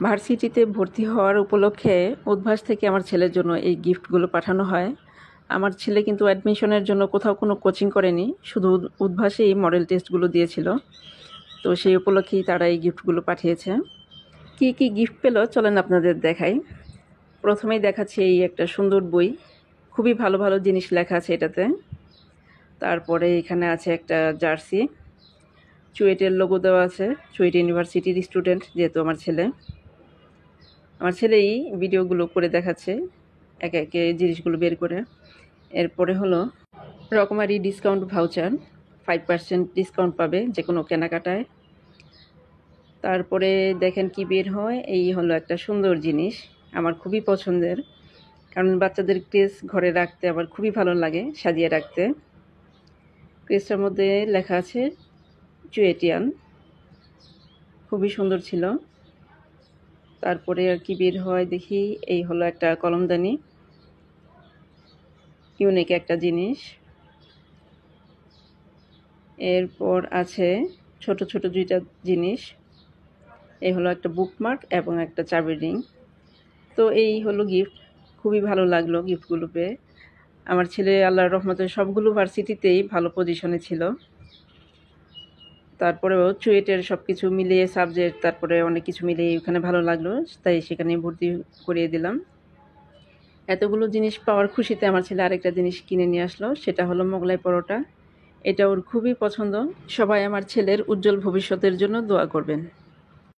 ভার্সিটিতে ভর্তি হওয়ার উপলক্ষে উদ্ভাস থেকে আমার ছেলের জন্য এই গিফটগুলো পাঠানো হয়। আমার ছেলে কিন্তু অ্যাডমিশনের জন্য কোথাও কোনো কোচিং করেনি, শুধু উদ্ভাসেই মডেল টেস্টগুলো দিয়েছিল। তো সেই উপলক্ষেই তারা এই গিফটগুলো পাঠিয়েছে। কি কি গিফট পেলো চলেন আপনাদের দেখাই। প্রথমেই দেখাচ্ছি এই একটা সুন্দর বই, খুবই ভালো ভালো জিনিস লেখা আছে এটাতে। তারপরে এখানে আছে একটা জার্সি, চুয়েটের লোগো দেওয়া আছে, চুয়েট ইউনিভার্সিটির স্টুডেন্ট যেহেতু আমার ছেলেই ভিডিওগুলো করে দেখাচ্ছে একে একে জিনিসগুলো বের করে। এরপরে হলো রকমারি ডিসকাউন্ট ভাউচার, 5% ডিসকাউন্ট পাবে যে কোনো কেনাকাটায়। তারপরে দেখেন কি বের হয়, এই হলো একটা সুন্দর জিনিস, আমার খুবই পছন্দের, কারণ বাচ্চাদের ক্রেস ঘরে রাখতে আমার খুবই ভালো লাগে সাজিয়ে রাখতে। ক্রেসটার মধ্যে লেখা আছে চুয়েটিয়ান, খুবই সুন্দর ছিল। তারপরে আর কি বের হয় দেখি, এই হলো একটা কলমদানি, ইউনিক একটা জিনিস। এরপর আছে ছোট ছোট দুইটা জিনিস, এই হলো একটা বুকমার্ক এবং একটা চাবির রিং। তো এই হলো গিফট, খুবই ভালো লাগলো গিফটগুলো পেয়ে। আমার ছেলে আল্লাহর রহমতে সবগুলো ভার্সিটিতেই ভালো পজিশনে ছিল। তারপরেও চুয়েটের সব কিছু মিলিয়ে সাবজেক্ট, তারপরে অনেক কিছু মিলিয়ে ওখানে ভালো লাগলো, তাই সেখানে ভর্তি করিয়ে দিলাম। এতগুলো জিনিস পাওয়ার খুশিতে আমার ছেলে আরেকটা জিনিস কিনে নিয়ে আসলো, সেটা হলো মোগলাই পরোটা। এটা ওর খুবই পছন্দ। সবাই আমার ছেলের উজ্জ্বল ভবিষ্যতের জন্য দোয়া করবেন।